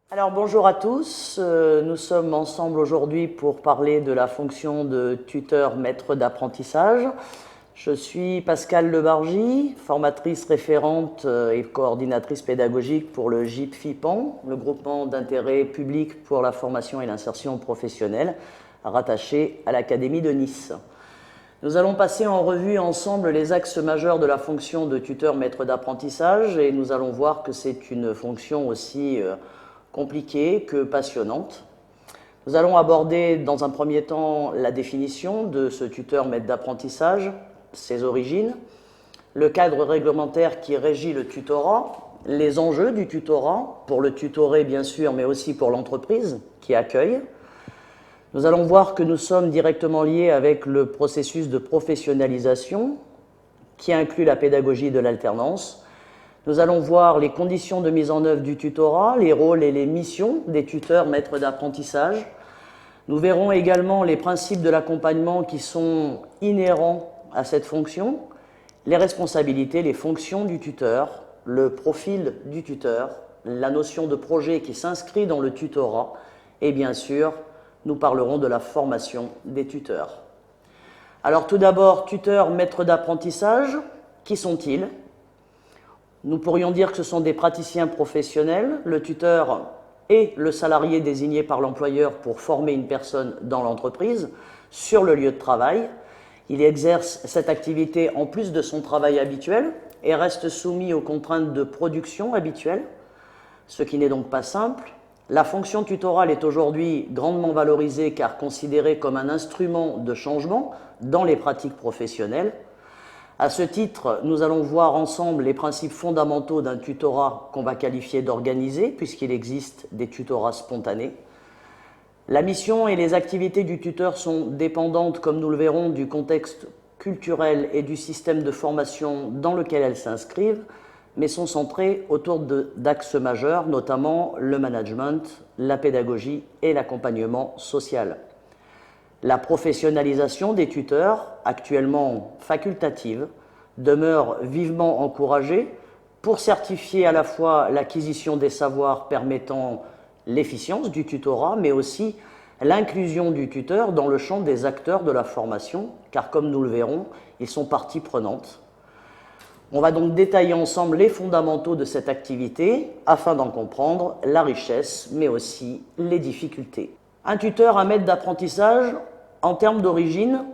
Alors bonjour à tous, nous sommes ensemble aujourd'hui pour parler de la fonction de tuteur maître d'apprentissage. Je suis Pascal Lebargy, formatrice référente et coordinatrice pédagogique pour le GIP-FIPAN, le groupement d'intérêt public pour la formation et l'insertion professionnelle, rattaché à l'Académie de Nice. Nous allons passer en revue ensemble les axes majeurs de la fonction de tuteur maître d'apprentissage et nous allons voir que c'est une fonction aussi compliquée que passionnante. Nous allons aborder dans un premier temps la définition de ce tuteur maître d'apprentissage, ses origines, le cadre réglementaire qui régit le tutorat, les enjeux du tutorat, pour le tutoré bien sûr, mais aussi pour l'entreprise qui accueille. Nous allons voir que nous sommes directement liés avec le processus de professionnalisation qui inclut la pédagogie de l'alternance. Nous allons voir les conditions de mise en œuvre du tutorat, les rôles et les missions des tuteurs maîtres d'apprentissage. Nous verrons également les principes de l'accompagnement qui sont inhérents à cette fonction, les responsabilités, les fonctions du tuteur, le profil du tuteur, la notion de projet qui s'inscrit dans le tutorat et bien sûr, nous parlerons de la formation des tuteurs. Alors tout d'abord, tuteurs maîtres d'apprentissage, qui sont-ils? Nous pourrions dire que ce sont des praticiens professionnels. Le tuteur est le salarié désigné par l'employeur pour former une personne dans l'entreprise, sur le lieu de travail. Il exerce cette activité en plus de son travail habituel et reste soumis aux contraintes de production habituelles, ce qui n'est donc pas simple. La fonction tutorale est aujourd'hui grandement valorisée car considérée comme un instrument de changement dans les pratiques professionnelles. À ce titre, nous allons voir ensemble les principes fondamentaux d'un tutorat qu'on va qualifier d'organisé, puisqu'il existe des tutorats spontanés. La mission et les activités du tuteur sont dépendantes, comme nous le verrons, du contexte culturel et du système de formation dans lequel elles s'inscrivent, mais sont centrées autour d'axes majeurs, notamment le management, la pédagogie et l'accompagnement social. La professionnalisation des tuteurs, actuellement facultative, demeure vivement encouragée pour certifier à la fois l'acquisition des savoirs permettant l'efficience du tutorat, mais aussi l'inclusion du tuteur dans le champ des acteurs de la formation, car comme nous le verrons, ils sont partie prenante. On va donc détailler ensemble les fondamentaux de cette activité afin d'en comprendre la richesse, mais aussi les difficultés. Un tuteur, un maître d'apprentissage, en termes d'origine,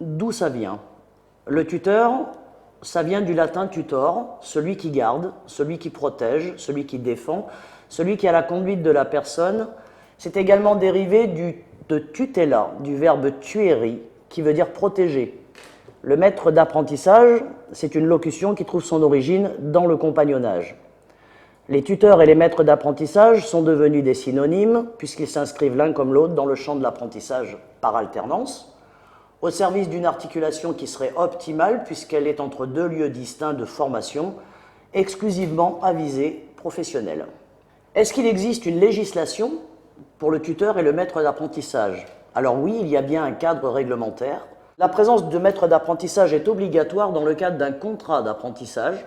d'où ça vient? Le tuteur, ça vient du latin tutor, celui qui garde, celui qui protège, celui qui défend, celui qui a la conduite de la personne. C'est également dérivé de tutela, du verbe tueri, qui veut dire protéger. Le maître d'apprentissage, c'est une locution qui trouve son origine dans le compagnonnage. Les tuteurs et les maîtres d'apprentissage sont devenus des synonymes puisqu'ils s'inscrivent l'un comme l'autre dans le champ de l'apprentissage par alternance, au service d'une articulation qui serait optimale puisqu'elle est entre deux lieux distincts de formation, exclusivement à visée professionnelle. Est-ce qu'il existe une législation pour le tuteur et le maître d'apprentissage? Alors oui, il y a bien un cadre réglementaire. La présence de maître d'apprentissage est obligatoire dans le cadre d'un contrat d'apprentissage.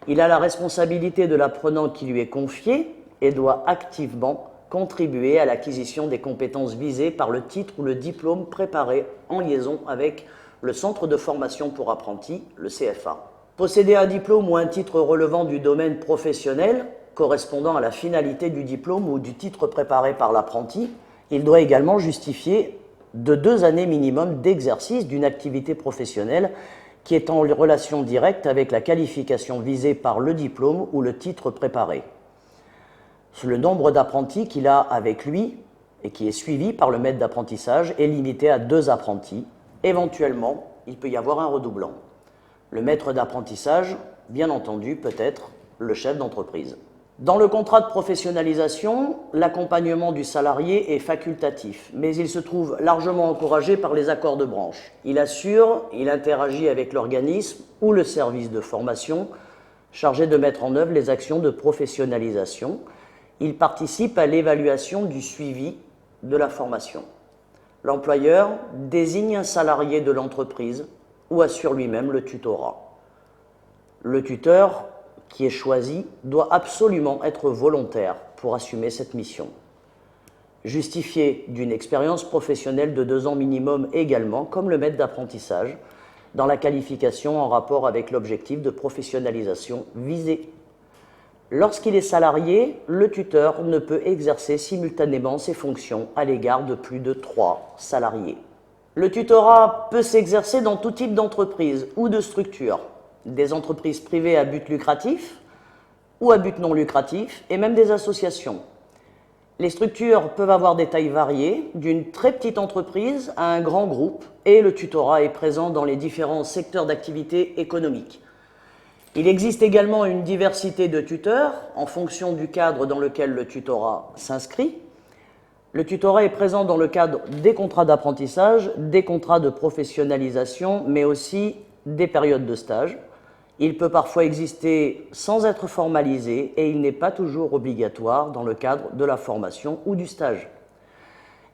Il a la responsabilité de l'apprenant qui lui est confié et doit activement contribuer à l'acquisition des compétences visées par le titre ou le diplôme préparé en liaison avec le Centre de formation pour apprentis, le CFA. Posséder un diplôme ou un titre relevant du domaine professionnel, correspondant à la finalité du diplôme ou du titre préparé par l'apprenti, il doit également justifier de 2 années minimum d'exercice d'une activité professionnelle qui est en relation directe avec la qualification visée par le diplôme ou le titre préparé. Le nombre d'apprentis qu'il a avec lui et qui est suivi par le maître d'apprentissage est limité à 2 apprentis. Éventuellement, il peut y avoir un redoublant. Le maître d'apprentissage, bien entendu, peut être le chef d'entreprise. Dans le contrat de professionnalisation, l'accompagnement du salarié est facultatif, mais il se trouve largement encouragé par les accords de branche. Il assure, il interagit avec l'organisme ou le service de formation chargé de mettre en œuvre les actions de professionnalisation. Il participe à l'évaluation du suivi de la formation. L'employeur désigne un salarié de l'entreprise ou assure lui-même le tutorat. Le tuteur qui est choisi doit absolument être volontaire pour assumer cette mission. Justifié d'une expérience professionnelle de 2 ans minimum également, comme le maître d'apprentissage, dans la qualification en rapport avec l'objectif de professionnalisation visé. Lorsqu'il est salarié, le tuteur ne peut exercer simultanément ses fonctions à l'égard de plus de 3 salariés. Le tutorat peut s'exercer dans tout type d'entreprise ou de structure, des entreprises privées à but lucratif ou à but non lucratif, et même des associations. Les structures peuvent avoir des tailles variées, d'une très petite entreprise à un grand groupe, et le tutorat est présent dans les différents secteurs d'activité économique. Il existe également une diversité de tuteurs en fonction du cadre dans lequel le tutorat s'inscrit. Le tutorat est présent dans le cadre des contrats d'apprentissage, des contrats de professionnalisation, mais aussi des périodes de stage. Il peut parfois exister sans être formalisé et il n'est pas toujours obligatoire dans le cadre de la formation ou du stage.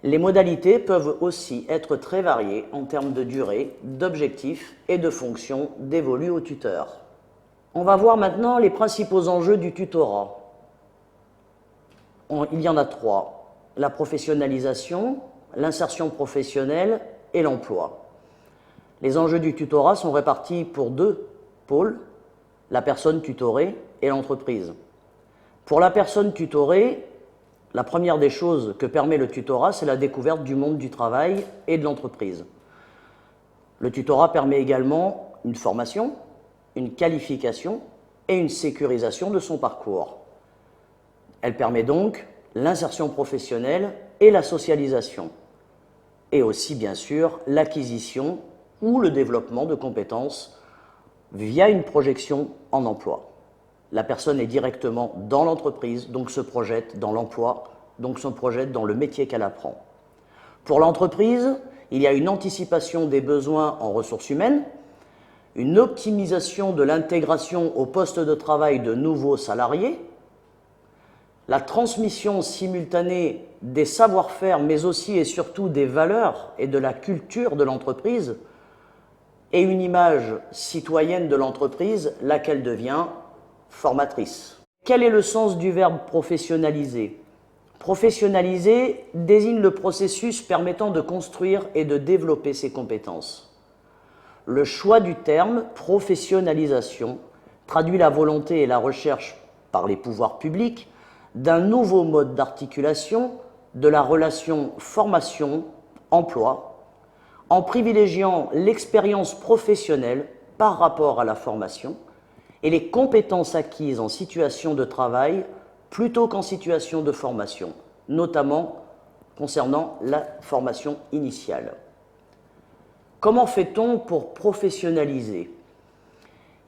Les modalités peuvent aussi être très variées en termes de durée, d'objectifs et de fonctions dévolues au tuteur. On va voir maintenant les principaux enjeux du tutorat. Il y en a 3. La professionnalisation, l'insertion professionnelle et l'emploi. Les enjeux du tutorat sont répartis pour 2 pôles, la personne tutorée et l'entreprise. Pour la personne tutorée, la première des choses que permet le tutorat, c'est la découverte du monde du travail et de l'entreprise. Le tutorat permet également une formation, une qualification et une sécurisation de son parcours. Elle permet donc l'insertion professionnelle et la socialisation, et aussi bien sûr l'acquisition ou le développement de compétences via une projection en emploi. La personne est directement dans l'entreprise, donc se projette dans l'emploi, donc se projette dans le métier qu'elle apprend. Pour l'entreprise, il y a une anticipation des besoins en ressources humaines, une optimisation de l'intégration au poste de travail de nouveaux salariés, la transmission simultanée des savoir-faire, mais aussi et surtout des valeurs et de la culture de l'entreprise, et une image citoyenne de l'entreprise, laquelle devient formatrice. Quel est le sens du verbe professionnaliser ? Professionnaliser désigne le processus permettant de construire et de développer ses compétences. Le choix du terme « professionnalisation » traduit la volonté et la recherche par les pouvoirs publics d'un nouveau mode d'articulation de la relation formation-emploi, en privilégiant l'expérience professionnelle par rapport à la formation et les compétences acquises en situation de travail plutôt qu'en situation de formation, notamment concernant la formation initiale. Comment fait-on pour professionnaliser ?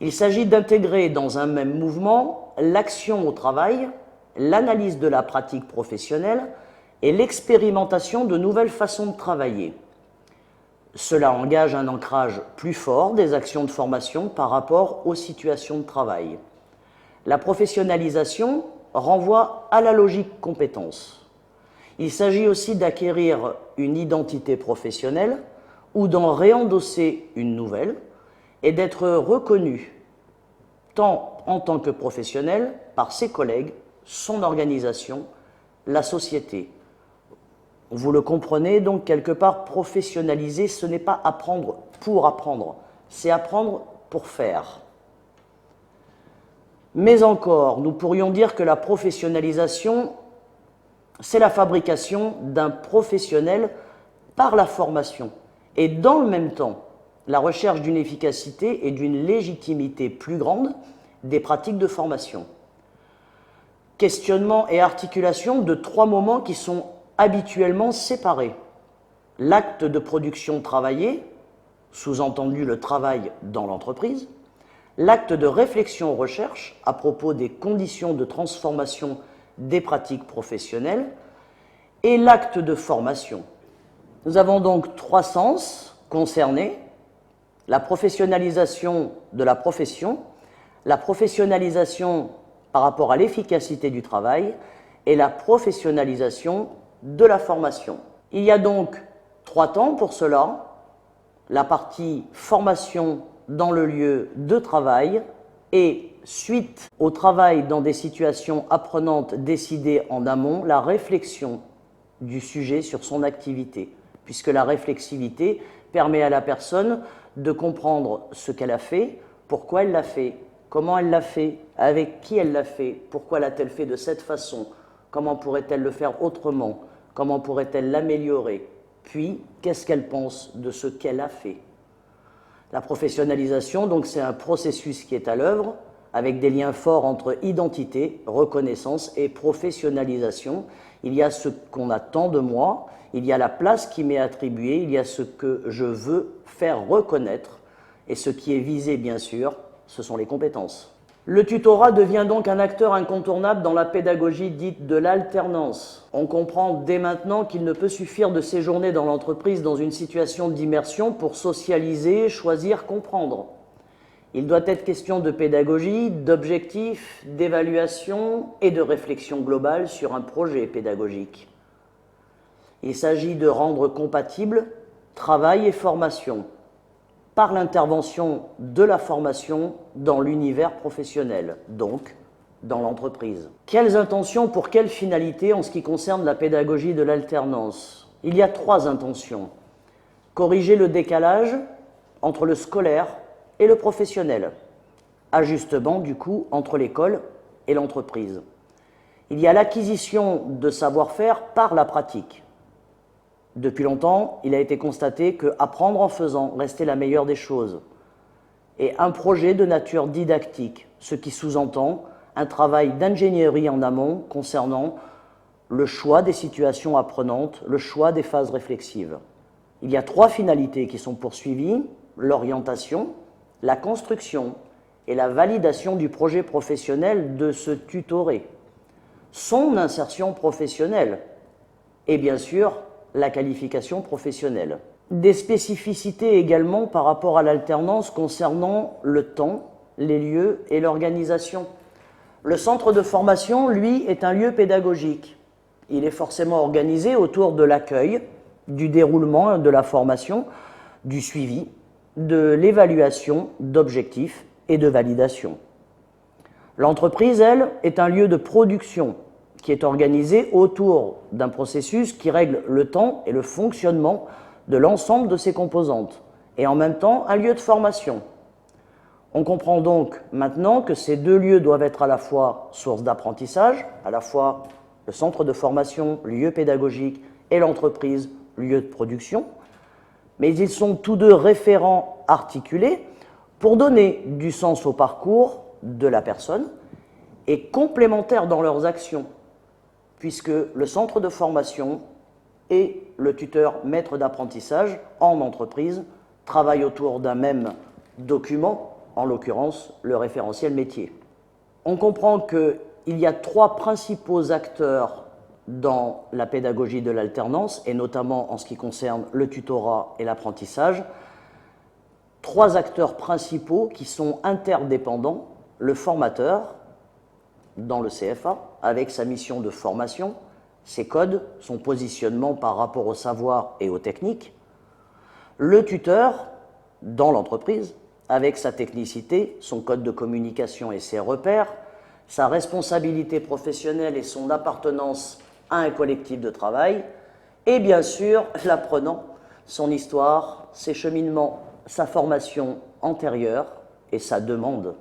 Il s'agit d'intégrer dans un même mouvement l'action au travail, l'analyse de la pratique professionnelle et l'expérimentation de nouvelles façons de travailler. Cela engage un ancrage plus fort des actions de formation par rapport aux situations de travail. La professionnalisation renvoie à la logique compétence. Il s'agit aussi d'acquérir une identité professionnelle ou d'en réendosser une nouvelle et d'être reconnu tant en tant que professionnel par ses collègues, son organisation, la société. Vous le comprenez, donc quelque part professionnaliser, ce n'est pas apprendre pour apprendre, c'est apprendre pour faire. Mais encore, nous pourrions dire que la professionnalisation, c'est la fabrication d'un professionnel par la formation. Et dans le même temps, la recherche d'une efficacité et d'une légitimité plus grande des pratiques de formation. Questionnement et articulation de 3 moments qui sont habituellement séparés. L'acte de production travaillé, sous-entendu le travail dans l'entreprise, l'acte de réflexion-recherche à propos des conditions de transformation des pratiques professionnelles et l'acte de formation. Nous avons donc 3 sens concernés, la professionnalisation de la profession, la professionnalisation par rapport à l'efficacité du travail et la professionnalisation de la formation. Il y a donc 3 temps pour cela, la partie formation dans le lieu de travail, et suite au travail dans des situations apprenantes décidées en amont, la réflexion du sujet sur son activité, puisque la réflexivité permet à la personne de comprendre ce qu'elle a fait, pourquoi elle l'a fait, comment elle l'a fait, avec qui elle l'a fait, pourquoi l'a-t-elle fait de cette façon, comment pourrait-elle le faire autrement, comment pourrait-elle l'améliorer, puis qu'est-ce qu'elle pense de ce qu'elle a fait. La professionnalisation, donc, c'est un processus qui est à l'œuvre, avec des liens forts entre identité, reconnaissance et professionnalisation. Il y a ce qu'on attend de moi, il y a la place qui m'est attribuée, il y a ce que je veux faire reconnaître, et ce qui est visé, bien sûr, ce sont les compétences. Le tutorat devient donc un acteur incontournable dans la pédagogie dite de l'alternance. On comprend dès maintenant qu'il ne peut suffire de séjourner dans l'entreprise dans une situation d'immersion pour socialiser, choisir, comprendre. Il doit être question de pédagogie, d'objectifs, d'évaluation et de réflexion globale sur un projet pédagogique. Il s'agit de rendre compatibles travail et formation par l'intervention de la formation dans l'univers professionnel, donc dans l'entreprise. Quelles intentions pour quelles finalités en ce qui concerne la pédagogie de l'alternance? Il y a 3 intentions. Corriger le décalage entre le scolaire et le professionnel. Ajustement, du coup, entre l'école et l'entreprise. Il y a l'acquisition de savoir-faire par la pratique. Depuis longtemps, il a été constaté que apprendre en faisant restait la meilleure des choses. Et un projet de nature didactique, ce qui sous-entend un travail d'ingénierie en amont concernant le choix des situations apprenantes, le choix des phases réflexives. Il y a 3 finalités qui sont poursuivies: l'orientation, la construction et la validation du projet professionnel de ce tutoré, son insertion professionnelle et bien sûr la qualification professionnelle. Des spécificités également par rapport à l'alternance concernant le temps, les lieux et l'organisation. Le centre de formation, lui, est un lieu pédagogique. Il est forcément organisé autour de l'accueil, du déroulement de la formation, du suivi, de l'évaluation d'objectifs et de validation. L'entreprise, elle, est un lieu de production qui est organisé autour d'un processus qui règle le temps et le fonctionnement de l'ensemble de ses composantes, et en même temps un lieu de formation. On comprend donc maintenant que ces 2 lieux doivent être à la fois source d'apprentissage, à la fois le centre de formation, lieu pédagogique, et l'entreprise, lieu de production, mais ils sont tous 2 référents articulés pour donner du sens au parcours de la personne et complémentaires dans leurs actions, puisque le centre de formation et le tuteur maître d'apprentissage en entreprise travaillent autour d'un même document, en l'occurrence le référentiel métier. On comprend qu'il y a 3 principaux acteurs dans la pédagogie de l'alternance, et notamment en ce qui concerne le tutorat et l'apprentissage. 3 acteurs principaux qui sont interdépendants: le formateur dans le CFA, avec sa mission de formation, ses codes, son positionnement par rapport au savoir et aux techniques; le tuteur dans l'entreprise, avec sa technicité, son code de communication et ses repères, sa responsabilité professionnelle et son appartenance à un collectif de travail, et bien sûr l'apprenant, son histoire, ses cheminements, sa formation antérieure et sa demande.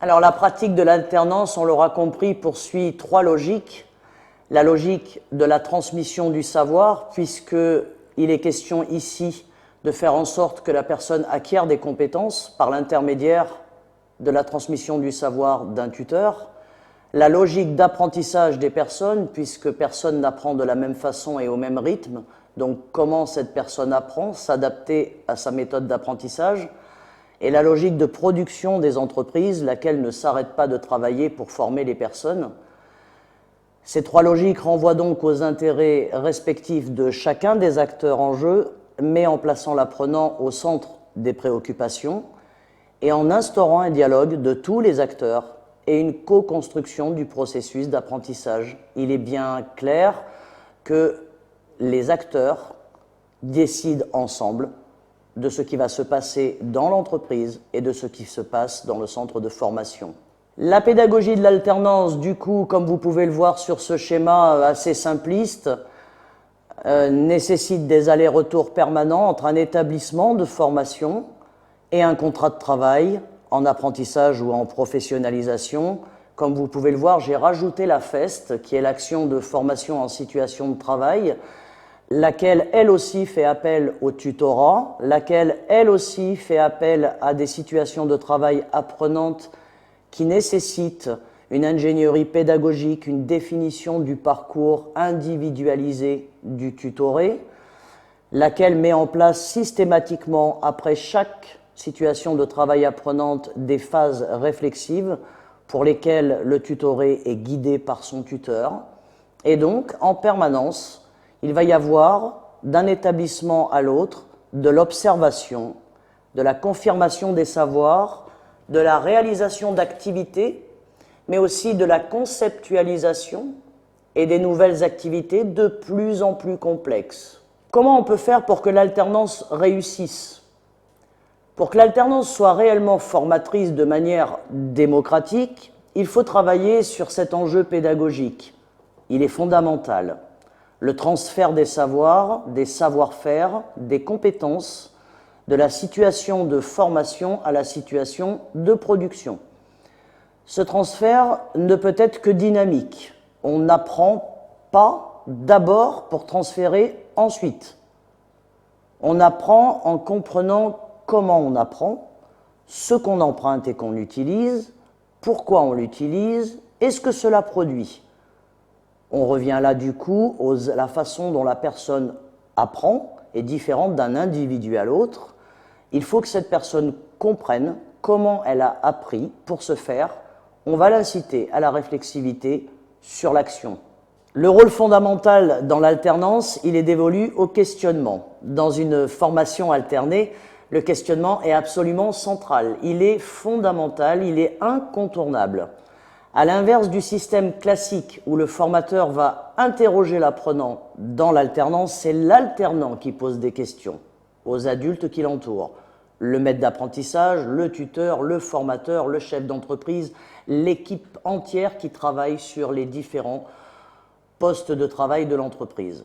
Alors la pratique de l'alternance, on l'aura compris, poursuit 3 logiques. La logique de la transmission du savoir, puisqu'il est question ici de faire en sorte que la personne acquiert des compétences par l'intermédiaire de la transmission du savoir d'un tuteur. La logique d'apprentissage des personnes, puisque personne n'apprend de la même façon et au même rythme. Donc comment cette personne apprend, s'adapter à sa méthode d'apprentissage. Et la logique de production des entreprises, laquelle ne s'arrête pas de travailler pour former les personnes. Ces 3 logiques renvoient donc aux intérêts respectifs de chacun des acteurs en jeu, mais en plaçant l'apprenant au centre des préoccupations et en instaurant un dialogue de tous les acteurs et une co-construction du processus d'apprentissage. Il est bien clair que les acteurs décident ensemble de ce qui va se passer dans l'entreprise et de ce qui se passe dans le centre de formation. La pédagogie de l'alternance, du coup, comme vous pouvez le voir sur ce schéma assez simpliste, nécessite des allers-retours permanents entre un établissement de formation et un contrat de travail en apprentissage ou en professionnalisation. Comme vous pouvez le voir, j'ai rajouté la FEST, qui est l'action de formation en situation de travail, laquelle, elle aussi, fait appel au tutorat, laquelle, elle aussi, fait appel à des situations de travail apprenantes qui nécessitent une ingénierie pédagogique, une définition du parcours individualisé du tutoré, laquelle met en place systématiquement, après chaque situation de travail apprenante, des phases réflexives pour lesquelles le tutoré est guidé par son tuteur. Et donc, en permanence, il va y avoir, d'un établissement à l'autre, de l'observation, de la confirmation des savoirs, de la réalisation d'activités, mais aussi de la conceptualisation et des nouvelles activités de plus en plus complexes. Comment on peut faire pour que l'alternance réussisse? Pour que l'alternance soit réellement formatrice de manière démocratique, il faut travailler sur cet enjeu pédagogique. Il est fondamental. Le transfert des savoirs, des savoir-faire, des compétences, de la situation de formation à la situation de production. Ce transfert ne peut être que dynamique. On n'apprend pas d'abord pour transférer ensuite. On apprend en comprenant comment on apprend, ce qu'on emprunte et qu'on utilise, pourquoi on l'utilise et ce que cela produit. On revient là du coup à la façon dont la personne apprend est différente d'un individu à l'autre. Il faut que cette personne comprenne comment elle a appris. Pour ce faire, on va l'inciter à la réflexivité sur l'action. Le rôle fondamental dans l'alternance, il est dévolu au questionnement. Dans une formation alternée, le questionnement est absolument central. Il est fondamental, il est incontournable. À l'inverse du système classique où le formateur va interroger l'apprenant dans l'alternance, c'est l'alternant qui pose des questions aux adultes qui l'entourent. Le maître d'apprentissage, le tuteur, le formateur, le chef d'entreprise, l'équipe entière qui travaille sur les différents postes de travail de l'entreprise.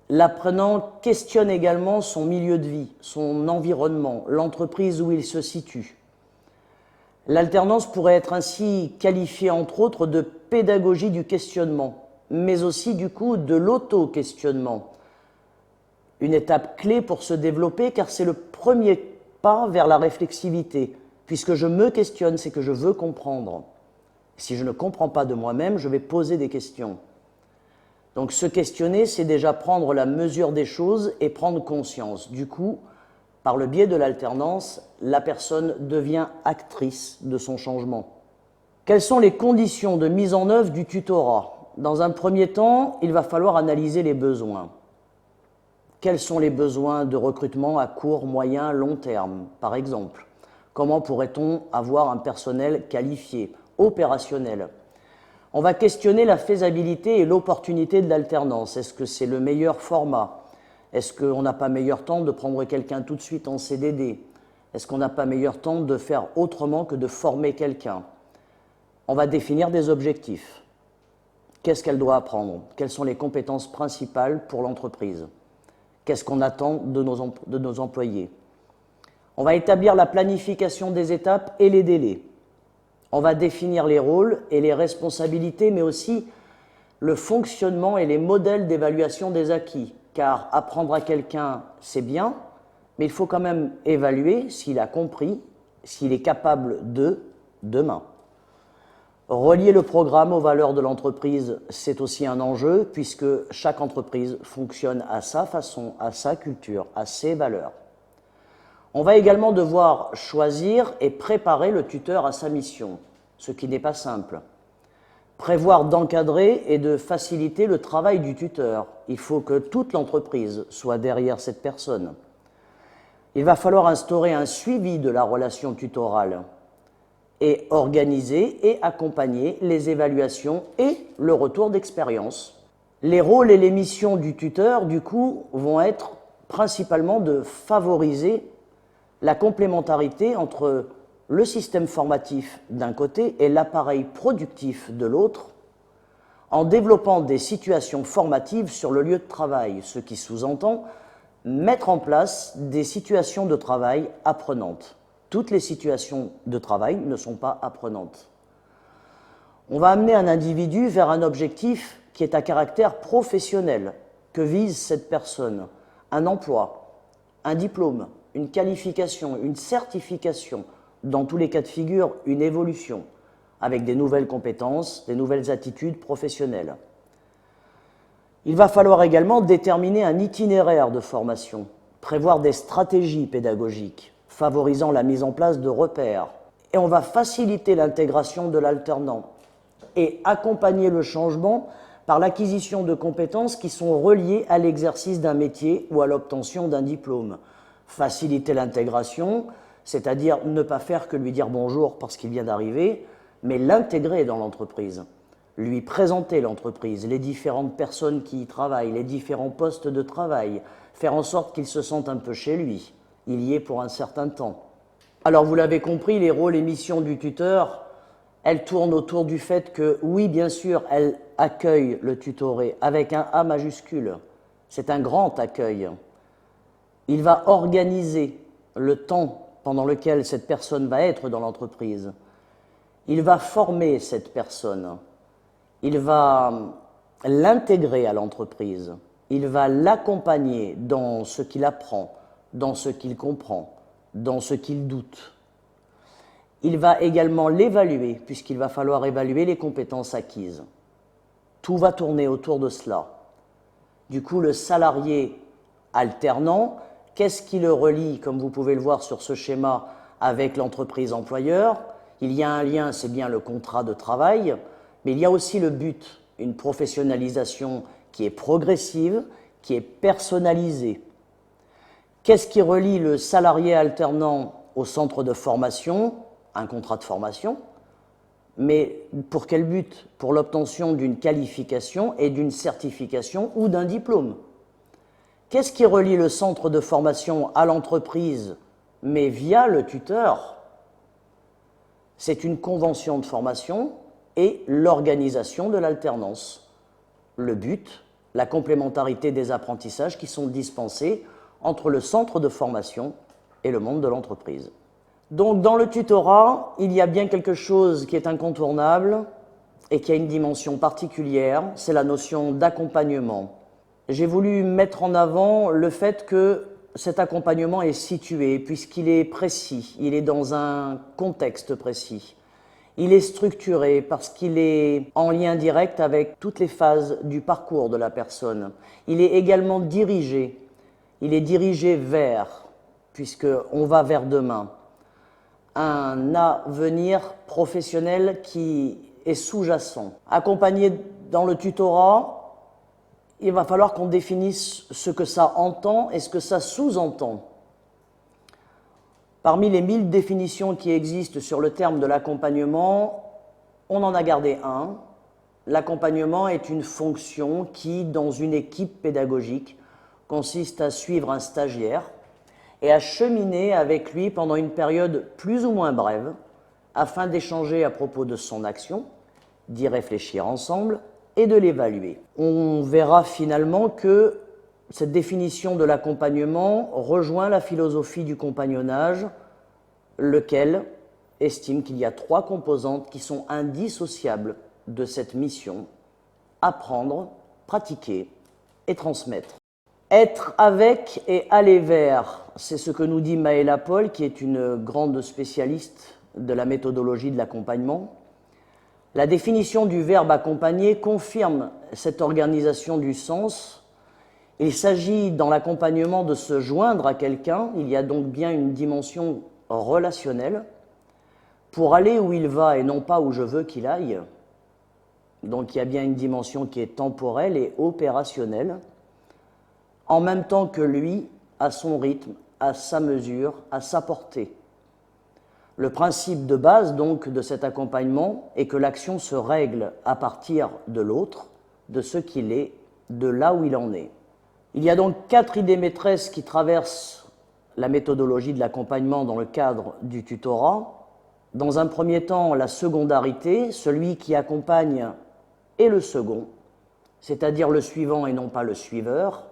L'apprenant questionne également son milieu de vie, son environnement, l'entreprise où il se situe. L'alternance pourrait être ainsi qualifiée entre autres de pédagogie du questionnement, mais aussi du coup de l'auto-questionnement. Une étape clé pour se développer car c'est le premier pas vers la réflexivité. Puisque je me questionne, c'est que je veux comprendre. Si je ne comprends pas de moi-même, je vais poser des questions. Donc se questionner, c'est déjà prendre la mesure des choses et prendre conscience. Du coup, par le biais de l'alternance, la personne devient actrice de son changement. Quelles sont les conditions de mise en œuvre du tutorat? Dans un premier temps, il va falloir analyser les besoins. Quels sont les besoins de recrutement à court, moyen, long terme, par exemple? Comment pourrait-on avoir un personnel qualifié, opérationnel? On va questionner la faisabilité et l'opportunité de l'alternance. Est-ce que c'est le meilleur format? Est-ce qu'on n'a pas meilleur temps de prendre quelqu'un tout de suite en CDD? Est-ce qu'on n'a pas meilleur temps de faire autrement que de former quelqu'un? On va définir des objectifs. Qu'est-ce qu'elle doit apprendre? Quelles sont les compétences principales pour l'entreprise? Qu'est-ce qu'on attend de nos employés? On va établir la planification des étapes et les délais. On va définir les rôles et les responsabilités, mais aussi le fonctionnement et les modèles d'évaluation des acquis. Car apprendre à quelqu'un, c'est bien, mais il faut quand même évaluer s'il a compris, s'il est capable de demain. Relier le programme aux valeurs de l'entreprise, c'est aussi un enjeu, puisque chaque entreprise fonctionne à sa façon, à sa culture, à ses valeurs. On va également devoir choisir et préparer le tuteur à sa mission, ce qui n'est pas simple. Prévoir d'encadrer et de faciliter le travail du tuteur. Il faut que toute l'entreprise soit derrière cette personne. Il va falloir instaurer un suivi de la relation tutorale et organiser et accompagner les évaluations et le retour d'expérience. Les rôles et les missions du tuteur, du coup, vont être principalement de favoriser la complémentarité entre le système formatif d'un côté et l'appareil productif de l'autre, en développant des situations formatives sur le lieu de travail, ce qui sous-entend mettre en place des situations de travail apprenantes. Toutes les situations de travail ne sont pas apprenantes. On va amener un individu vers un objectif qui est à caractère professionnel. Que vise cette personne? Un emploi, un diplôme, une qualification, une certification, dans tous les cas de figure, une évolution, avec des nouvelles compétences, des nouvelles attitudes professionnelles. Il va falloir également déterminer un itinéraire de formation, prévoir des stratégies pédagogiques, favorisant la mise en place de repères. Et on va faciliter l'intégration de l'alternant et accompagner le changement par l'acquisition de compétences qui sont reliées à l'exercice d'un métier ou à l'obtention d'un diplôme. Faciliter l'intégration, c'est-à-dire ne pas faire que lui dire bonjour parce qu'il vient d'arriver, mais l'intégrer dans l'entreprise, lui présenter l'entreprise, les différentes personnes qui y travaillent, les différents postes de travail, faire en sorte qu'il se sente un peu chez lui, il y est pour un certain temps. Alors vous l'avez compris, les rôles et missions du tuteur, elles tournent autour du fait que, oui, bien sûr, elle accueille le tutoré avec un A majuscule, c'est un grand accueil. Il va organiser le temps pendant lequel cette personne va être dans l'entreprise. Il va former cette personne. Il va l'intégrer à l'entreprise. Il va l'accompagner dans ce qu'il apprend, dans ce qu'il comprend, dans ce qu'il doute. Il va également l'évaluer, puisqu'il va falloir évaluer les compétences acquises. Tout va tourner autour de cela. Du coup, le salarié alternant, qu'est-ce qui le relie, comme vous pouvez le voir sur ce schéma, avec l'entreprise employeur? Il y a un lien, c'est bien le contrat de travail, mais il y a aussi le but, une professionnalisation qui est progressive, qui est personnalisée. Qu'est-ce qui relie le salarié alternant au centre de formation? Un contrat de formation. Mais pour quel but? Pour l'obtention d'une qualification et d'une certification ou d'un diplôme. Qu'est-ce qui relie le centre de formation à l'entreprise, mais via le tuteur? C'est une convention de formation et l'organisation de l'alternance. Le but, la complémentarité des apprentissages qui sont dispensés entre le centre de formation et le monde de l'entreprise. Donc dans le tutorat, il y a bien quelque chose qui est incontournable et qui a une dimension particulière, c'est la notion d'accompagnement. J'ai voulu mettre en avant le fait que cet accompagnement est situé, puisqu'il est précis, il est dans un contexte précis. Il est structuré parce qu'il est en lien direct avec toutes les phases du parcours de la personne. Il est également dirigé, il est dirigé vers, puisqu'on va vers demain, un avenir professionnel qui est sous-jacent. Accompagné dans le tutorat, il va falloir qu'on définisse ce que ça entend et ce que ça sous-entend. Parmi les 1000 définitions qui existent sur le terme de l'accompagnement, on en a gardé un. L'accompagnement est une fonction qui, dans une équipe pédagogique, consiste à suivre un stagiaire et à cheminer avec lui pendant une période plus ou moins brève, afin d'échanger à propos de son action, d'y réfléchir ensemble et de l'évaluer. On verra finalement que cette définition de l'accompagnement rejoint la philosophie du compagnonnage, lequel estime qu'il y a 3 composantes qui sont indissociables de cette mission: apprendre, pratiquer et transmettre. Être avec et aller vers, c'est ce que nous dit Maëla Paul, qui est une grande spécialiste de la méthodologie de l'accompagnement. La définition du verbe accompagner confirme cette organisation du sens. Il s'agit dans l'accompagnement de se joindre à quelqu'un, il y a donc bien une dimension relationnelle, pour aller où il va et non pas où je veux qu'il aille. Donc il y a bien une dimension qui est temporelle et opérationnelle, en même temps que lui, à son rythme, à sa mesure, à sa portée. Le principe de base donc de cet accompagnement est que l'action se règle à partir de l'autre, de ce qu'il est, de là où il en est. Il y a donc 4 idées maîtresses qui traversent la méthodologie de l'accompagnement dans le cadre du tutorat. Dans un premier temps, la secondarité, celui qui accompagne est le second, c'est-à-dire le suivant et non pas le suiveur.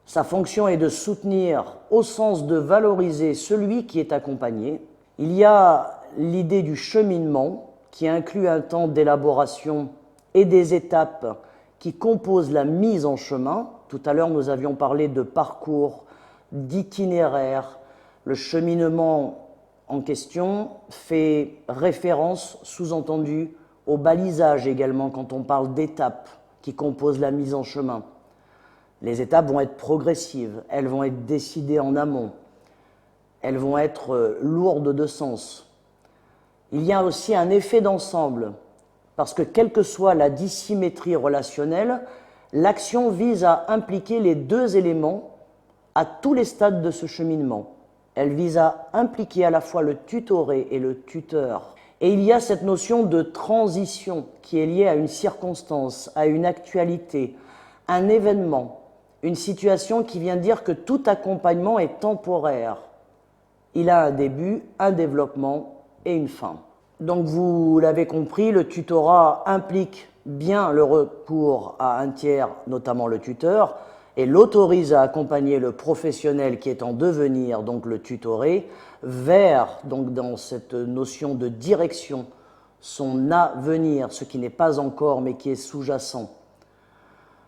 Sa fonction est de soutenir au sens de valoriser celui qui est accompagné. Il y a l'idée du cheminement qui inclut un temps d'élaboration et des étapes qui composent la mise en chemin. Tout à l'heure, nous avions parlé de parcours, d'itinéraire. Le cheminement en question fait référence, sous-entendu, au balisage également quand on parle d'étapes qui composent la mise en chemin. Les étapes vont être progressives, elles vont être décidées en amont, elles vont être lourdes de sens. Il y a aussi un effet d'ensemble, parce que quelle que soit la dissymétrie relationnelle, l'action vise à impliquer les deux éléments à tous les stades de ce cheminement. Elle vise à impliquer à la fois le tutoré et le tuteur. Et il y a cette notion de transition qui est liée à une circonstance, à une actualité, un événement, une situation qui vient dire que tout accompagnement est temporaire. Il a un début, un développement et une fin. Donc vous l'avez compris, le tutorat implique bien le recours à un tiers, notamment le tuteur, et l'autorise à accompagner le professionnel qui est en devenir, donc le tutoré, vers, donc dans cette notion de direction, son avenir, ce qui n'est pas encore mais qui est sous-jacent.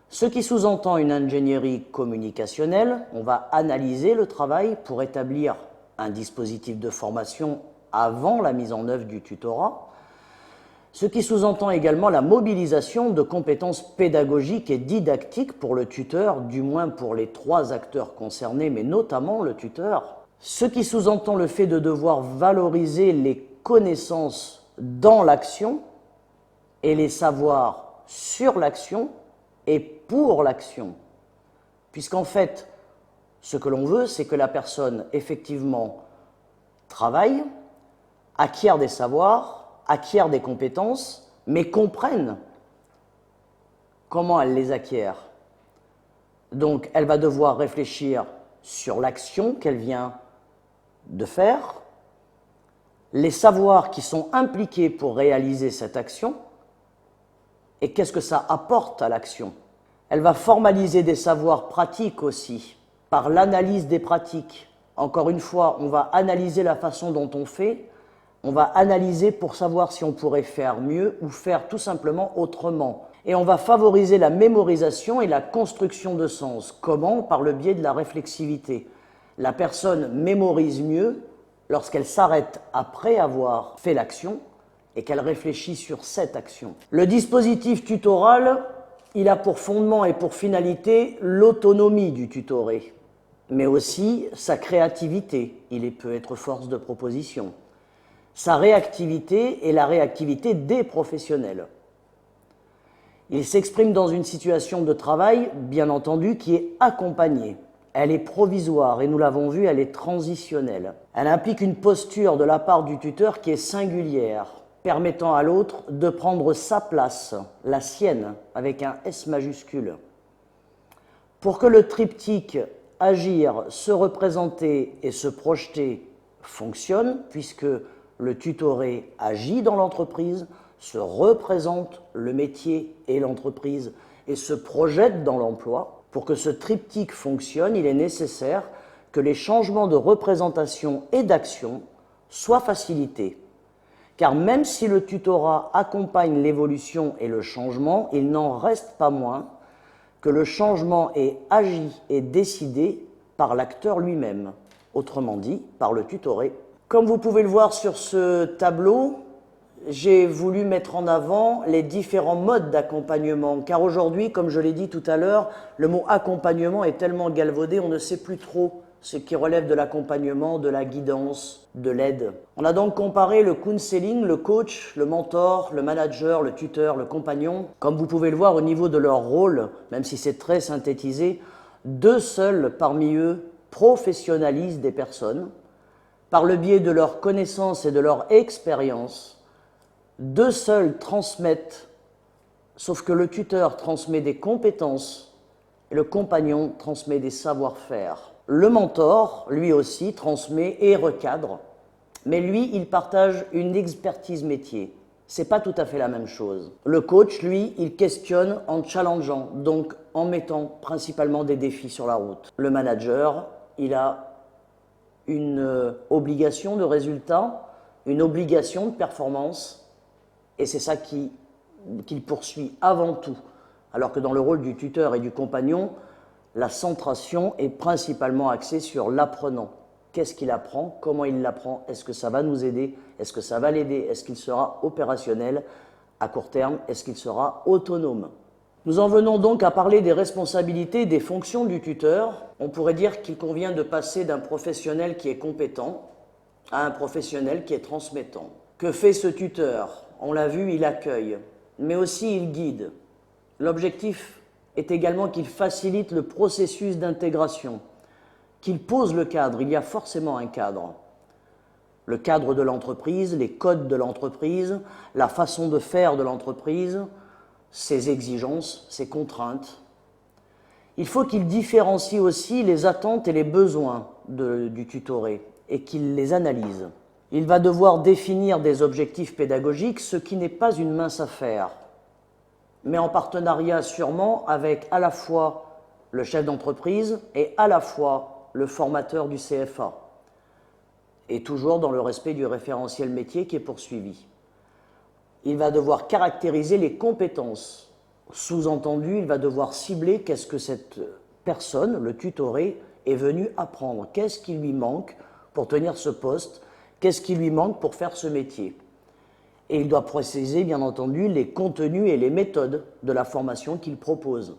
Ce qui sous-entend une ingénierie communicationnelle. On va analyser le travail pour établir un dispositif de formation avant la mise en œuvre du tutorat, ce qui sous-entend également la mobilisation de compétences pédagogiques et didactiques pour le tuteur, du moins pour les trois acteurs concernés, mais notamment le tuteur, ce qui sous-entend le fait de devoir valoriser les connaissances dans l'action et les savoirs sur l'action et pour l'action, puisqu'en fait, ce que l'on veut, c'est que la personne, effectivement, travaille, acquiert des savoirs, acquiert des compétences, mais comprenne comment elle les acquiert. Donc, elle va devoir réfléchir sur l'action qu'elle vient de faire, les savoirs qui sont impliqués pour réaliser cette action, et qu'est-ce que ça apporte à l'action. Elle va formaliser des savoirs pratiques aussi, par l'analyse des pratiques. Encore une fois, on va analyser la façon dont on fait, on va analyser pour savoir si on pourrait faire mieux ou faire tout simplement autrement. Et on va favoriser la mémorisation et la construction de sens. Comment? Par le biais de la réflexivité. La personne mémorise mieux lorsqu'elle s'arrête après avoir fait l'action et qu'elle réfléchit sur cette action. Le dispositif tutoral, il a pour fondement et pour finalité l'autonomie du tutoré, mais aussi sa créativité. Il peut être force de proposition. Sa réactivité et la réactivité des professionnels. Il s'exprime dans une situation de travail, bien entendu, qui est accompagnée. Elle est provisoire et nous l'avons vu, elle est transitionnelle. Elle implique une posture de la part du tuteur qui est singulière, permettant à l'autre de prendre sa place, la sienne, avec un S majuscule. Pour que le triptyque agir, se représenter et se projeter fonctionne, puisque le tutoré agit dans l'entreprise, se représente le métier et l'entreprise et se projette dans l'emploi. Pour que ce triptyque fonctionne, il est nécessaire que les changements de représentation et d'action soient facilités. Car même si le tutorat accompagne l'évolution et le changement, il n'en reste pas moins que le changement est agi et décidé par l'acteur lui-même, autrement dit, par le tutoré. Comme vous pouvez le voir sur ce tableau, j'ai voulu mettre en avant les différents modes d'accompagnement, car aujourd'hui, comme je l'ai dit tout à l'heure, le mot accompagnement est tellement galvaudé, on ne sait plus trop ce qui relève de l'accompagnement, de la guidance, de l'aide. On a donc comparé le counseling, le coach, le mentor, le manager, le tuteur, le compagnon. Comme vous pouvez le voir au niveau de leur rôle, même si c'est très synthétisé, deux seuls parmi eux professionnalisent des personnes par le biais de leur connaissance et de leur expérience. Deux seuls transmettent, sauf que le tuteur transmet des compétences et le compagnon transmet des savoir-faire. Le mentor, lui aussi, transmet et recadre, mais lui, il partage une expertise métier. C'est pas tout à fait la même chose. Le coach, lui, il questionne en challengeant, donc en mettant principalement des défis sur la route. Le manager, il a une obligation de résultat, une obligation de performance, et c'est ça qu'il poursuit avant tout. Alors que dans le rôle du tuteur et du compagnon, la centration est principalement axée sur l'apprenant. Qu'est-ce qu'il apprend? Comment il l'apprend? Est-ce que ça va nous aider? Est-ce que ça va l'aider? Est-ce qu'il sera opérationnel à court terme? Est-ce qu'il sera autonome? Nous en venons donc à parler des responsabilités et des fonctions du tuteur. On pourrait dire qu'il convient de passer d'un professionnel qui est compétent à un professionnel qui est transmettant. Que fait ce tuteur? On l'a vu, il accueille, mais aussi il guide. L'objectif est également qu'il facilite le processus d'intégration, qu'il pose le cadre. Il y a forcément un cadre. Le cadre de l'entreprise, les codes de l'entreprise, la façon de faire de l'entreprise, ses exigences, ses contraintes. Il faut qu'il différencie aussi les attentes et les besoins du tutoré et qu'il les analyse. Il va devoir définir des objectifs pédagogiques, ce qui n'est pas une mince affaire, mais en partenariat sûrement avec à la fois le chef d'entreprise et à la fois le formateur du CFA, et toujours dans le respect du référentiel métier qui est poursuivi. Il va devoir caractériser les compétences. Sous-entendu, il va devoir cibler qu'est-ce que cette personne, le tutoré, est venu apprendre. Qu'est-ce qui lui manque pour tenir ce poste? Qu'est-ce qui lui manque pour faire ce métier? Et il doit préciser, bien entendu, les contenus et les méthodes de la formation qu'il propose.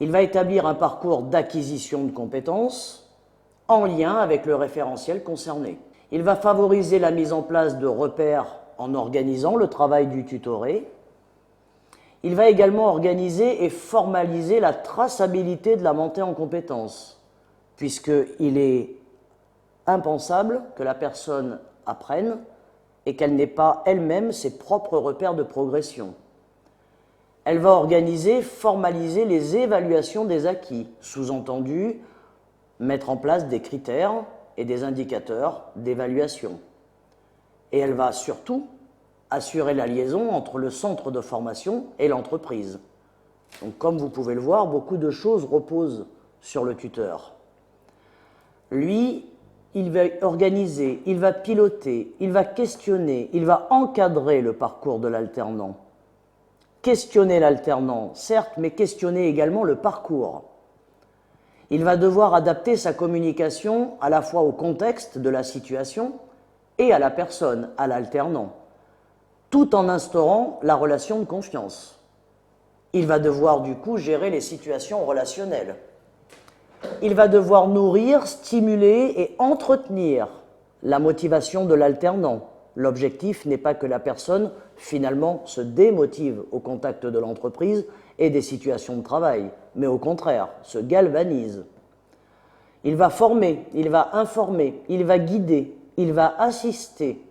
Il va établir un parcours d'acquisition de compétences en lien avec le référentiel concerné. Il va favoriser la mise en place de repères en organisant le travail du tutoré. Il va également organiser et formaliser la traçabilité de la montée en compétences, puisqu'il est impensable que la personne apprenne et qu'elle n'ait pas elle-même ses propres repères de progression. Elle va organiser, formaliser les évaluations des acquis, sous-entendu, mettre en place des critères et des indicateurs d'évaluation. Et elle va surtout assurer la liaison entre le centre de formation et l'entreprise. Donc, comme vous pouvez le voir, beaucoup de choses reposent sur le tuteur. Lui, il va organiser, il va piloter, il va questionner, il va encadrer le parcours de l'alternant. Questionner l'alternant, certes, mais questionner également le parcours. Il va devoir adapter sa communication à la fois au contexte de la situation et à la personne, à l'alternant, tout en instaurant la relation de confiance. Il va devoir du coup gérer les situations relationnelles. Il va devoir nourrir, stimuler et entretenir la motivation de l'alternant. L'objectif n'est pas que la personne, finalement, se démotive au contact de l'entreprise et des situations de travail, mais au contraire, se galvanise. Il va former, il va informer, il va guider, il va assister,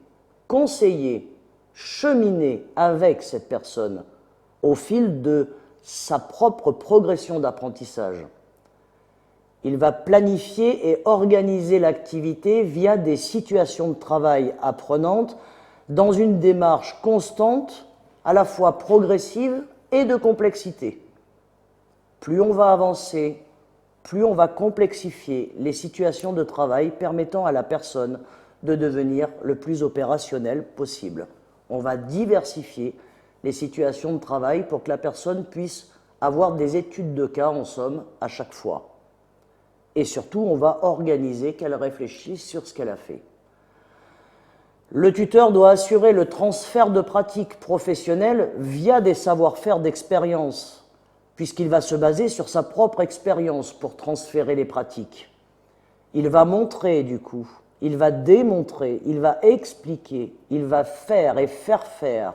conseiller, cheminer avec cette personne au fil de sa propre progression d'apprentissage. Il va planifier et organiser l'activité via des situations de travail apprenantes dans une démarche constante, à la fois progressive et de complexité. Plus on va avancer, plus on va complexifier les situations de travail permettant à la personne de devenir le plus opérationnel possible. On va diversifier les situations de travail pour que la personne puisse avoir des études de cas, en somme, à chaque fois. Et surtout, on va organiser qu'elle réfléchisse sur ce qu'elle a fait. Le tuteur doit assurer le transfert de pratiques professionnelles via des savoir-faire d'expérience, puisqu'il va se baser sur sa propre expérience pour transférer les pratiques. Il va montrer, du coup, il va démontrer, il va expliquer, il va faire et faire faire.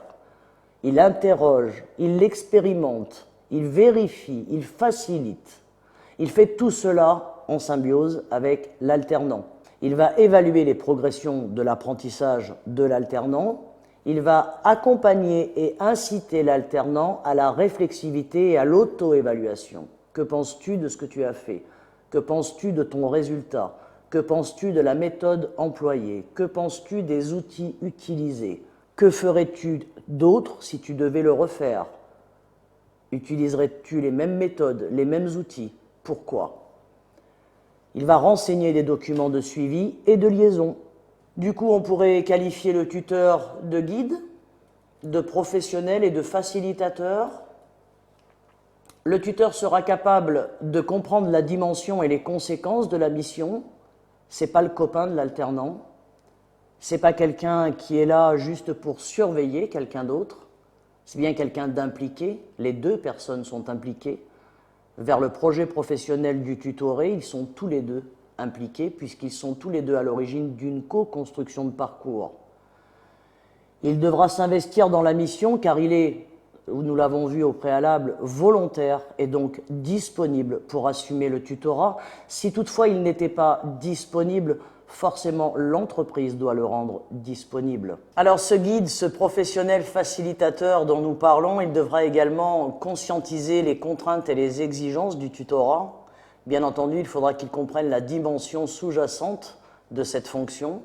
Il interroge, il expérimente, il vérifie, il facilite. Il fait tout cela en symbiose avec l'alternant. Il va évaluer les progressions de l'apprentissage de l'alternant. Il va accompagner et inciter l'alternant à la réflexivité et à l'auto-évaluation. Que penses-tu de ce que tu as fait? Que penses-tu de ton résultat? Que penses-tu de la méthode employée? Que penses-tu des outils utilisés? Que ferais-tu d'autre si tu devais le refaire? Utiliserais-tu les mêmes méthodes, les mêmes outils? Pourquoi? Il va renseigner des documents de suivi et de liaison. Du coup, on pourrait qualifier le tuteur de guide, de professionnel et de facilitateur. Le tuteur sera capable de comprendre la dimension et les conséquences de la mission. Ce n'est pas le copain de l'alternant. Ce n'est pas quelqu'un qui est là juste pour surveiller quelqu'un d'autre. C'est bien quelqu'un d'impliqué. Les deux personnes sont impliquées. Vers le projet professionnel du tutoré, ils sont tous les deux impliqués puisqu'ils sont tous les deux à l'origine d'une co-construction de parcours. Il devra s'investir dans la mission car il est, nous l'avons vu au préalable, volontaire et donc disponible pour assumer le tutorat. Si toutefois il n'était pas disponible, forcément l'entreprise doit le rendre disponible. Alors ce guide, ce professionnel facilitateur dont nous parlons, il devra également conscientiser les contraintes et les exigences du tutorat. Bien entendu, il faudra qu'il comprenne la dimension sous-jacente de cette fonction.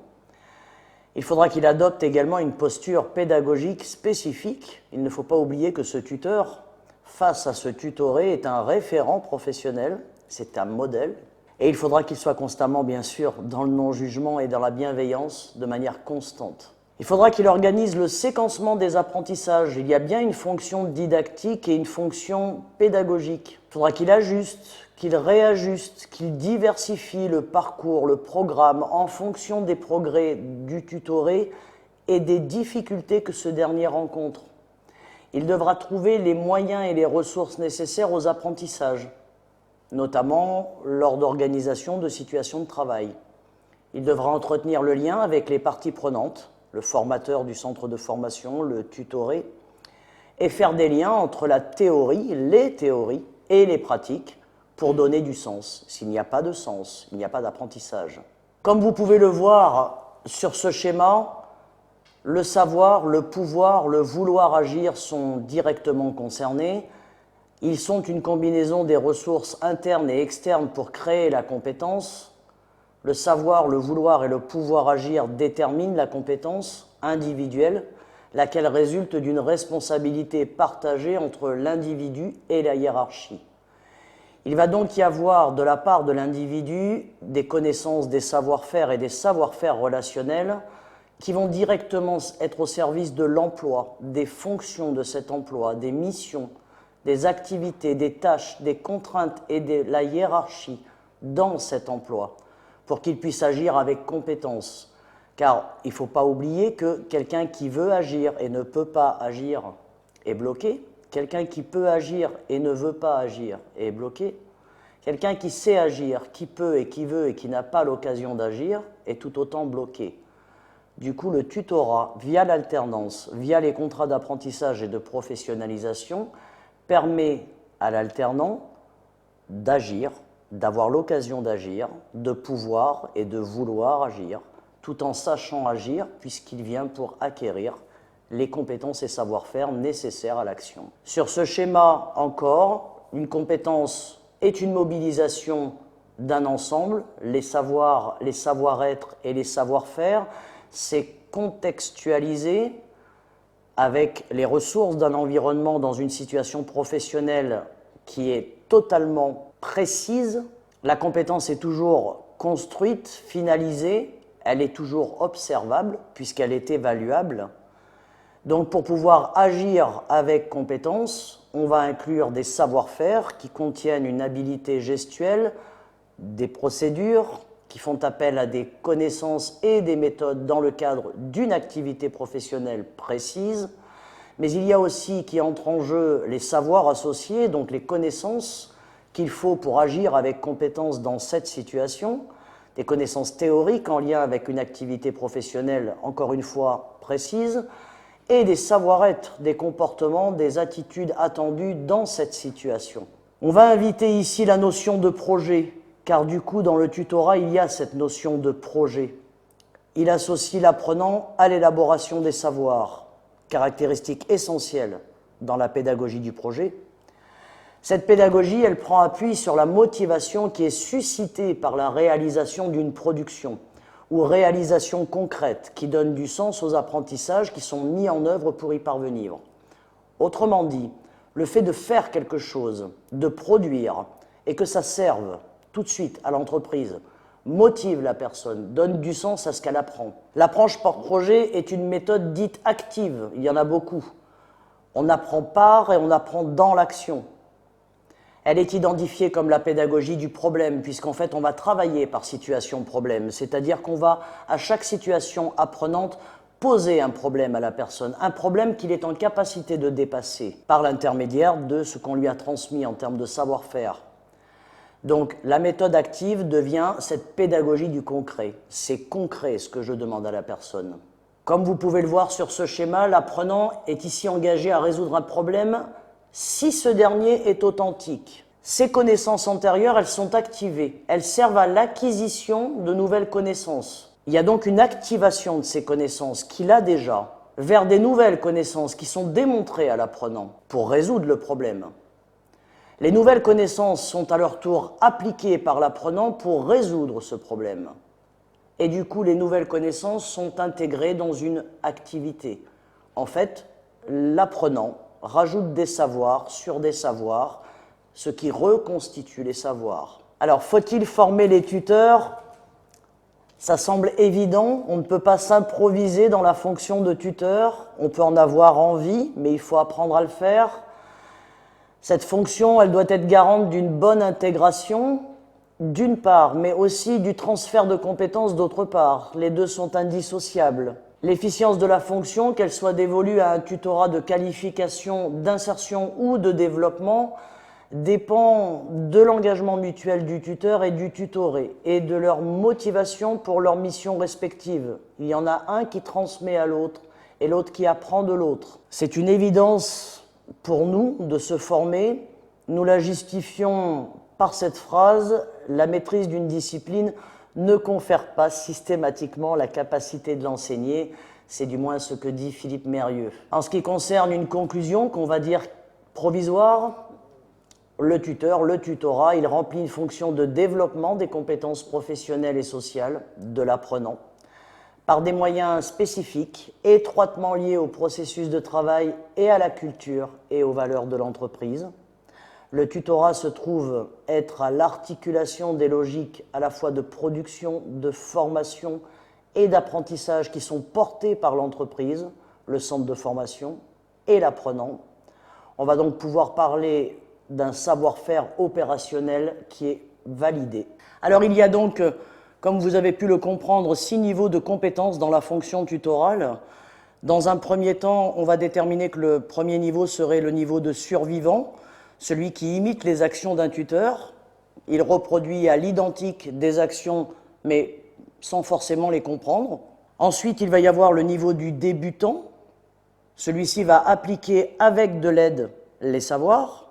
Il faudra qu'il adopte également une posture pédagogique spécifique. Il ne faut pas oublier que ce tuteur, face à ce tutoré, est un référent professionnel, c'est un modèle. Et il faudra qu'il soit constamment, bien sûr, dans le non-jugement et dans la bienveillance de manière constante. Il faudra qu'il organise le séquencement des apprentissages. Il y a bien une fonction didactique et une fonction pédagogique. Il faudra qu'il ajuste, qu'il réajuste, qu'il diversifie le parcours, le programme en fonction des progrès du tutoré et des difficultés que ce dernier rencontre. Il devra trouver les moyens et les ressources nécessaires aux apprentissages, notamment lors d'organisation de situations de travail. Il devra entretenir le lien avec les parties prenantes, le formateur du centre de formation, le tutoré, et faire des liens entre la théorie, les théories et les pratiques pour donner du sens. S'il n'y a pas de sens, il n'y a pas d'apprentissage. Comme vous pouvez le voir sur ce schéma, le savoir, le pouvoir, le vouloir agir sont directement concernés. Ils sont une combinaison des ressources internes et externes pour créer la compétence. Le savoir, le vouloir et le pouvoir agir déterminent la compétence individuelle, laquelle résulte d'une responsabilité partagée entre l'individu et la hiérarchie. Il va donc y avoir de la part de l'individu des connaissances, des savoir-faire et des savoir-faire relationnels qui vont directement être au service de l'emploi, des fonctions de cet emploi, des missions, des activités, des tâches, des contraintes et de la hiérarchie dans cet emploi, pour qu'il puisse agir avec compétence. Car il ne faut pas oublier que quelqu'un qui veut agir et ne peut pas agir est bloqué. Quelqu'un qui peut agir et ne veut pas agir est bloqué. Quelqu'un qui sait agir, qui peut et qui veut et qui n'a pas l'occasion d'agir est tout autant bloqué. Du coup, le tutorat, via l'alternance, via les contrats d'apprentissage et de professionnalisation, permet à l'alternant d'agir, d'avoir l'occasion d'agir, de pouvoir et de vouloir agir, tout en sachant agir puisqu'il vient pour acquérir les compétences et savoir-faire nécessaires à l'action. Sur ce schéma encore, une compétence est une mobilisation d'un ensemble, les savoirs, les savoir-être et les savoir-faire, c'est contextualisé avec les ressources d'un environnement dans une situation professionnelle qui est totalement précise. La compétence est toujours construite, finalisée, elle est toujours observable puisqu'elle est évaluable. Donc pour pouvoir agir avec compétence, on va inclure des savoir-faire qui contiennent une habilité gestuelle, des procédures qui font appel à des connaissances et des méthodes dans le cadre d'une activité professionnelle précise, mais il y a aussi qui entrent en jeu les savoirs associés, donc les connaissances qu'il faut pour agir avec compétence dans cette situation, des connaissances théoriques en lien avec une activité professionnelle, encore une fois, précise, et des savoir-être, des comportements, des attitudes attendues dans cette situation. On va inviter ici la notion de projet, car du coup, dans le tutorat, il y a cette notion de projet. Il associe l'apprenant à l'élaboration des savoirs, caractéristique essentielle dans la pédagogie du projet. Cette pédagogie, elle prend appui sur la motivation qui est suscitée par la réalisation d'une production ou réalisation concrète qui donne du sens aux apprentissages qui sont mis en œuvre pour y parvenir. Autrement dit, le fait de faire quelque chose, de produire, et que ça serve tout de suite à l'entreprise, motive la personne, donne du sens à ce qu'elle apprend. L'approche par projet est une méthode dite active, il y en a beaucoup. On apprend par et on apprend dans l'action. Elle est identifiée comme la pédagogie du problème, puisqu'en fait on va travailler par situation problème, c'est-à-dire qu'on va, à chaque situation apprenante, poser un problème à la personne, un problème qu'il est en capacité de dépasser par l'intermédiaire de ce qu'on lui a transmis en termes de savoir-faire. Donc la méthode active devient cette pédagogie du concret. C'est concret ce que je demande à la personne. Comme vous pouvez le voir sur ce schéma, l'apprenant est ici engagé à résoudre un problème si ce dernier est authentique. Ces connaissances antérieures, elles sont activées. Elles servent à l'acquisition de nouvelles connaissances. Il y a donc une activation de ces connaissances qu'il a déjà vers des nouvelles connaissances qui sont démontrées à l'apprenant pour résoudre le problème. Les nouvelles connaissances sont à leur tour appliquées par l'apprenant pour résoudre ce problème. Et du coup, les nouvelles connaissances sont intégrées dans une activité. En fait, l'apprenant rajoute des savoirs sur des savoirs, ce qui reconstitue les savoirs. Alors, faut-il former les tuteurs ? Ça semble évident, on ne peut pas s'improviser dans la fonction de tuteur, on peut en avoir envie, mais il faut apprendre à le faire. Cette fonction, elle doit être garante d'une bonne intégration, d'une part, mais aussi du transfert de compétences d'autre part. Les deux sont indissociables. L'efficience de la fonction, qu'elle soit dévolue à un tutorat de qualification, d'insertion ou de développement, dépend de l'engagement mutuel du tuteur et du tutoré et de leur motivation pour leurs missions respectives. Il y en a un qui transmet à l'autre et l'autre qui apprend de l'autre. C'est une évidence pour nous de se former. Nous la justifions par cette phrase: la maîtrise d'une discipline ne confère pas systématiquement la capacité de l'enseigner. C'est du moins ce que dit Philippe Mérieux. En ce qui concerne une conclusion qu'on va dire provisoire, le tuteur, le tutorat, il remplit une fonction de développement des compétences professionnelles et sociales de l'apprenant par des moyens spécifiques, étroitement liés au processus de travail et à la culture et aux valeurs de l'entreprise. Le tutorat se trouve être à l'articulation des logiques à la fois de production, de formation et d'apprentissage qui sont portées par l'entreprise, le centre de formation et l'apprenant. On va donc pouvoir parler d'un savoir-faire opérationnel qui est validé. Alors il y a donc, comme vous avez pu le comprendre, 6 niveaux de compétences dans la fonction tutorale. Dans un premier temps, on va déterminer que le premier niveau serait le niveau de survivant, celui qui imite les actions d'un tuteur. Il reproduit à l'identique des actions, mais sans forcément les comprendre. Ensuite, il va y avoir le niveau du débutant. Celui-ci va appliquer avec de l'aide les savoirs.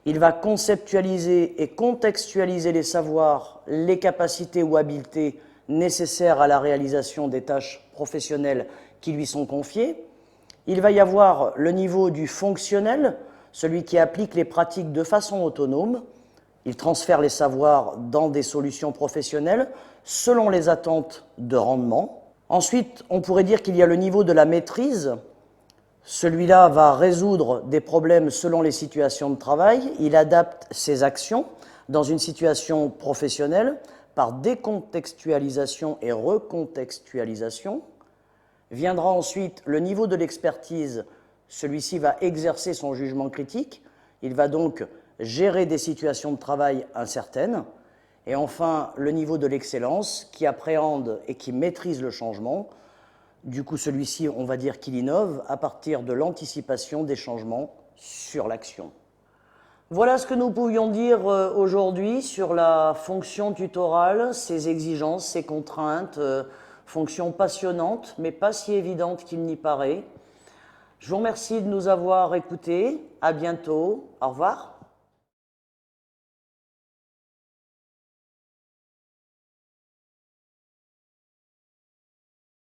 Il va conceptualiser et contextualiser les savoirs, les capacités ou habiletés nécessaires à la réalisation des tâches professionnelles qui lui sont confiées. Il va y avoir le niveau du fonctionnel, celui qui applique les pratiques de façon autonome. Il transfère les savoirs dans des solutions professionnelles selon les attentes de rendement. Ensuite, on pourrait dire qu'il y a le niveau de la maîtrise. Celui-là va résoudre des problèmes selon les situations de travail. Il adapte ses actions dans une situation professionnelle par décontextualisation et recontextualisation. Viendra ensuite le niveau de l'expertise. Celui-ci va exercer son jugement critique. Il va donc gérer des situations de travail incertaines. Et enfin, le niveau de l'excellence qui appréhende et qui maîtrise le changement. Du coup, celui-ci, on va dire qu'il innove à partir de l'anticipation des changements sur l'action. Voilà ce que nous pouvions dire aujourd'hui sur la fonction tutorale, ses exigences, ses contraintes, fonction passionnante, mais pas si évidente qu'il n'y paraît. Je vous remercie de nous avoir écoutés. À bientôt. Au revoir.